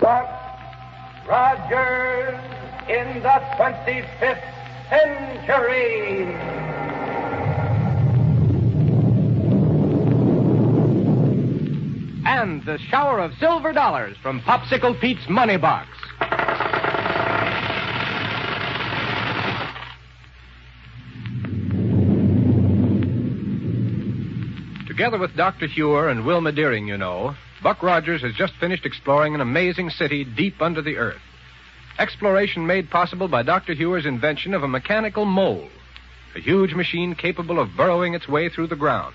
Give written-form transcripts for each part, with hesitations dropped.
Buck Rogers in the 25th century. And the shower of silver dollars from Popsicle Pete's Money Box. Together with Dr. Hewer and Wilma Deering, you know, Buck Rogers has just finished exploring an amazing city deep under the earth. Exploration made possible by Dr. Hewer's invention of a mechanical mole, a huge machine capable of burrowing its way through the ground.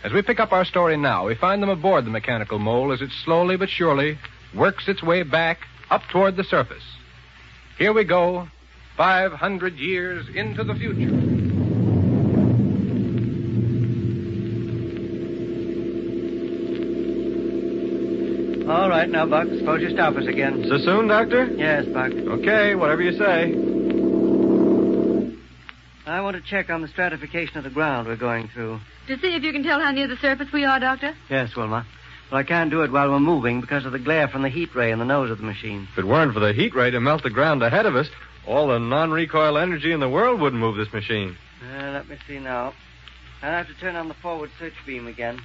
As we pick up our story now, we find them aboard the mechanical mole as it slowly but surely works its way back up toward the surface. Here we go, 500 years into the future. All right, now, Buck, suppose you stop us again. So soon, Doctor? Yes, Buck. Okay, whatever you say. I want to check on the stratification of the ground we're going through. To see if you can tell how near the surface we are, Doctor? Yes, Wilma. But I can't do it while we're moving because of the glare from the heat ray in the nose of the machine. If it weren't for the heat ray to melt the ground ahead of us, all the non-recoil energy in the world wouldn't move this machine. Let me see now. I'll have to turn on the forward search beam again.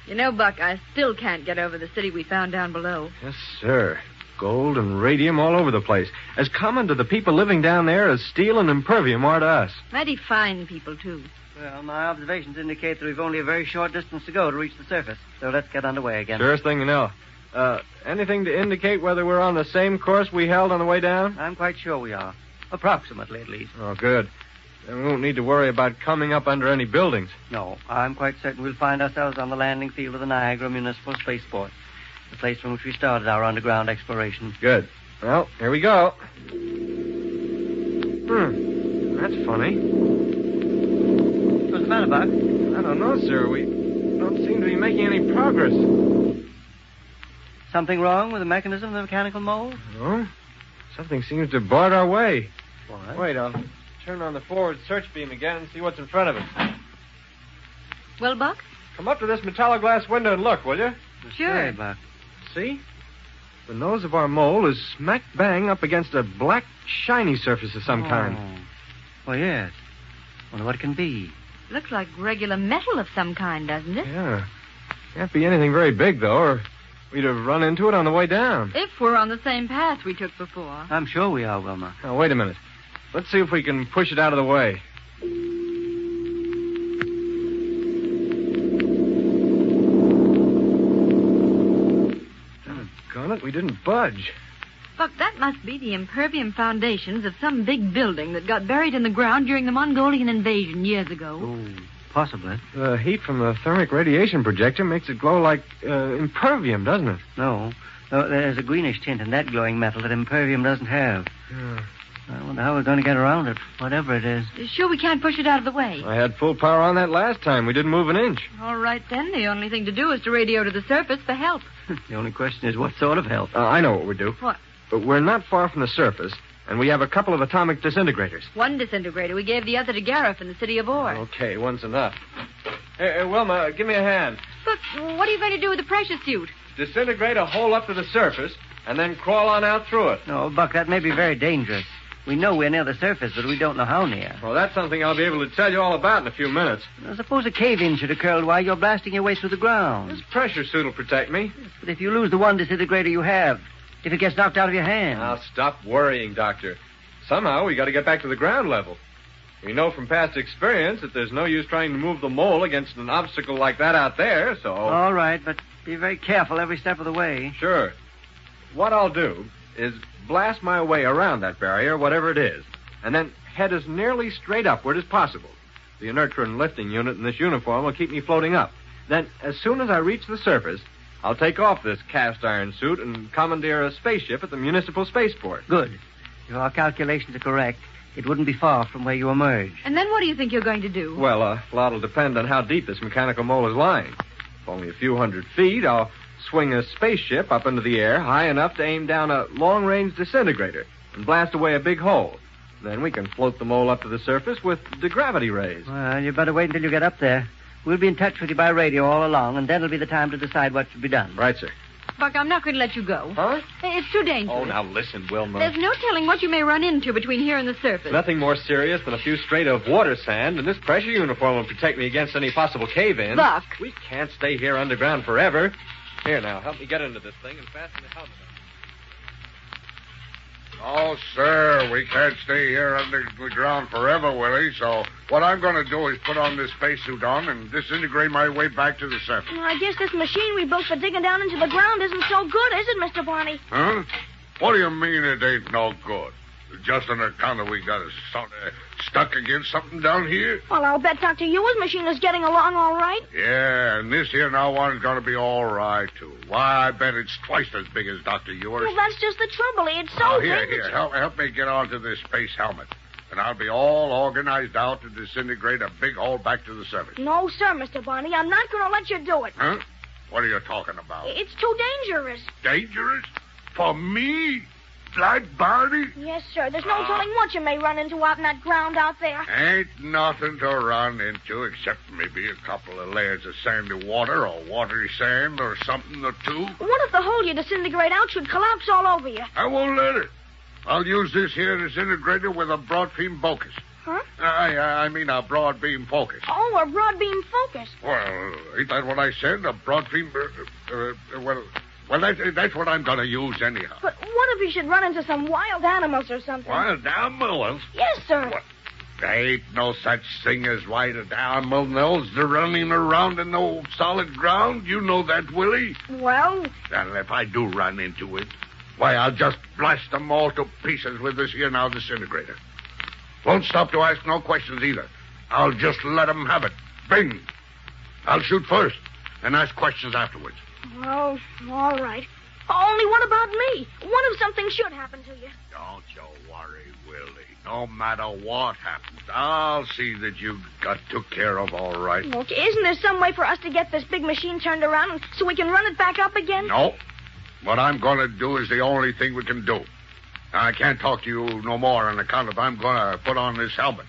You know, Buck, I still can't get over the city we found down below. Yes, sir. Gold and radium all over the place. As common to the people living down there as steel and impervium are to us. Mighty fine people, too. Well, my observations indicate that we've only a very short distance to go to reach the surface. So let's get underway again. Surest thing you know. Anything to indicate whether we're on the same course we held on the way down? I'm quite sure we are. Approximately, at least. Oh, good. Then we won't need to worry about coming up under any buildings. No, I'm quite certain we'll find ourselves on the landing field of the Niagara Municipal Spaceport, the place from which we started our underground exploration. Good. Well, here we go. That's funny. What's the matter, Buck? I don't know, sir. We don't seem to be making any progress. Something wrong with the mechanism of the mechanical mole? No. Something seems to bar our way. What? Wait, I'll turn on the forward search beam again and see what's in front of us. Well, Buck? Come up to this metalloglass window and look, will you? Sure. Hey, Buck. See? The nose of our mole is smack bang up against a black, shiny surface of some kind. Well, yes. Wonder what it can be. Looks like regular metal of some kind, doesn't it? Yeah. Can't be anything very big, though, or we'd have run into it on the way down. If we're on the same path we took before. I'm sure we are, Wilma. Now, wait a minute. Let's see if we can push it out of the way. Doggone it, we didn't budge. Buck, that must be the impervium foundations of some big building that got buried in the ground during the Mongolian invasion years ago. Oh, possibly. The heat from the thermic radiation projector makes it glow like impervium, doesn't it? No, there's a greenish tint in that glowing metal that impervium doesn't have. Yeah. I wonder how we're going to get around it, whatever it is. Sure we can't push it out of the way? I had full power on that last time. We didn't move an inch. All right, then. The only thing to do is to radio to the surface for help. The only question is what sort of help. I know what we'd do. What? But we're not far from the surface, and we have a couple of atomic disintegrators. One disintegrator. We gave the other to Gareth in the city of Ore. Okay, one's enough. Hey, Wilma, give me a hand. But what are you going to do with the pressure suit? Disintegrate a hole up to the surface, and then crawl on out through it. No, Buck, that may be very dangerous. We know we're near the surface, but we don't know how near. Well, that's something I'll be able to tell you all about in a few minutes. Now, suppose a cave-in should occur while you're blasting your way through the ground. This pressure suit will protect me. But if you lose the one disintegrator you have, if it gets knocked out of your hand... Now, stop worrying, Doctor. Somehow we got to get back to the ground level. We know from past experience that there's no use trying to move the mole against an obstacle like that out there, so... All right, but be very careful every step of the way. Sure. What I'll do is blast my way around that barrier, whatever it is, and then head as nearly straight upward as possible. The inertron lifting unit in this uniform will keep me floating up. Then, as soon as I reach the surface, I'll take off this cast iron suit and commandeer a spaceship at the municipal spaceport. Good. If our calculations are correct, it wouldn't be far from where you emerge. And then what do you think you're going to do? Well, a lot will depend on how deep this mechanical mole is lying. If only a few hundred feet, I'll swing a spaceship up into the air high enough to aim down a long-range disintegrator and blast away a big hole. Then we can float the mole up to the surface with digravity rays. Well, you better wait until you get up there. We'll be in touch with you by radio all along, and then it'll be the time to decide what should be done. Right, sir. Buck, I'm not going to let you go. Huh? It's too dangerous. Oh, now listen, Wilma. There's no telling what you may run into between here and the surface. Nothing more serious than a few straight of water sand, and this pressure uniform will protect me against any possible cave-in. Buck. We can't stay here underground forever. Here, now, help me get into this thing and fasten the helmet on. Oh, sir, we can't stay here under the ground forever, Willie, so what I'm going to do is put on this spacesuit on and disintegrate my way back to the surface. Well, I guess this machine we built for digging down into the ground isn't so good, is it, Mr. Barney? Huh? What do you mean it ain't no good? Just on account of we got us stuck against something down here? Well, I'll bet Dr. Ewer's machine is getting along all right. Yeah, and this here now one's going to be all right, too. Why, I bet it's twice as big as Dr. Ewer's. Well, that's just the trouble. It's so big. Here, help me get onto this space helmet. And I'll be all organized out to disintegrate a big hole back to the surface. No, sir, Mr. Barney. I'm not going to let you do it. Huh? What are you talking about? It's too dangerous. Dangerous? For me? Like Barney? Yes, sir. There's no telling what you may run into out in that ground out there. Ain't nothing to run into except maybe a couple of layers of sandy water or watery sand or something or two. What if the hole you disintegrate out should collapse all over you? I won't let it. I'll use this here disintegrator with a broad beam focus. Huh? I mean a broad beam focus. Oh, a broad beam focus. Well, ain't that what I said? A broad beam... Well, that's what I'm going to use anyhow. But what if you should run into some wild animals or something? Wild animals? Yes, sir. What? There ain't no such thing as wild animals. They're running around in no solid ground. You know that, Willie. Well... And if I do run into it, why, I'll just blast them all to pieces with this here now disintegrator. Won't stop to ask no questions either. I'll just let them have it. Bing. I'll shoot first and ask questions afterwards. Oh, all right. Only what about me? What if something should happen to you? Don't you worry, Willie. No matter what happens, I'll see that you got took care of all right. Look, isn't there some way for us to get this big machine turned around so we can run it back up again? No. What I'm going to do is the only thing we can do. I can't talk to you no more on account of I'm going to put on this helmet.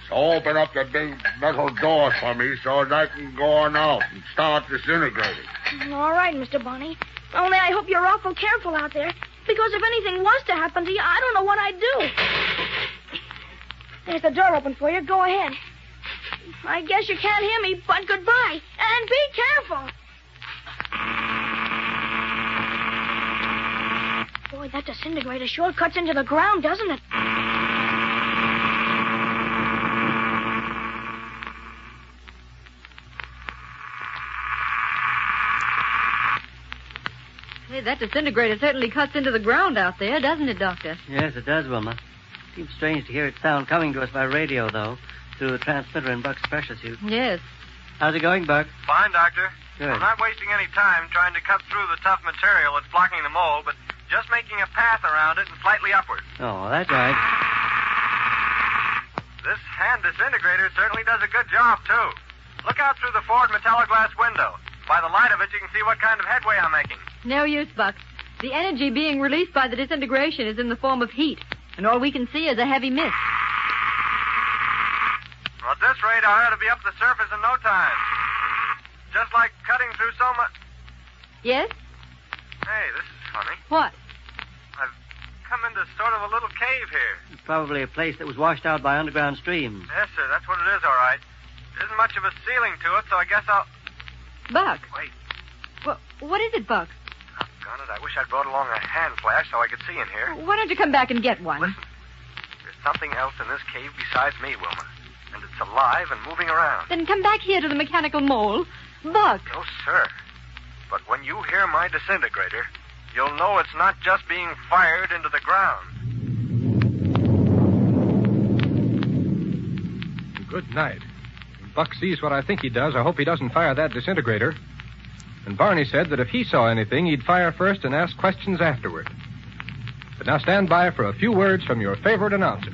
So open up the big metal doors for me so that I can go on out and start disintegrating. All right, Mr. Barney. Only I hope you're awful careful out there, because if anything was to happen to you, I don't know what I'd do. There's the door open for you. Go ahead. I guess you can't hear me, but goodbye. And be careful. Boy, that disintegrator sure cuts into the ground, doesn't it? Hey, that disintegrator certainly cuts into the ground out there, doesn't it, Doctor? Yes, it does, Wilma. Seems strange to hear its sound coming to us by radio, though, through the transmitter in Buck's pressure suit. Yes. How's it going, Buck? Fine, Doctor. Good. I'm not wasting any time trying to cut through the tough material that's blocking the mold, but just making a path around it and slightly upward. Oh, that's right. This hand disintegrator certainly does a good job, too. Look out through the forward metalloglass window. By the light of it, you can see what kind of headway I'm making. No use, Buck. The energy being released by the disintegration is in the form of heat, and all we can see is a heavy mist. Well, at this rate, I ought to be up the surface in no time. Just like cutting through so much... Yes? Hey, this is funny. What? I've come into sort of a little cave here. It's probably a place that was washed out by underground streams. Yes, sir, that's what it is, all right. There isn't much of a ceiling to it, so I guess I'll... Buck. Wait. What is it, Buck? Doggone it, I wish I'd brought along a hand flash so I could see in here. Why don't you come back and get one? Listen, there's something else in this cave besides me, Wilma. And it's alive and moving around. Then come back here to the mechanical mole. Buck. No, sir. But when you hear my disintegrator, you'll know it's not just being fired into the ground. Good night. When Buck sees what I think he does, I hope he doesn't fire that disintegrator. And Barney said that if he saw anything, he'd fire first and ask questions afterward. But now stand by for a few words from your favorite announcer.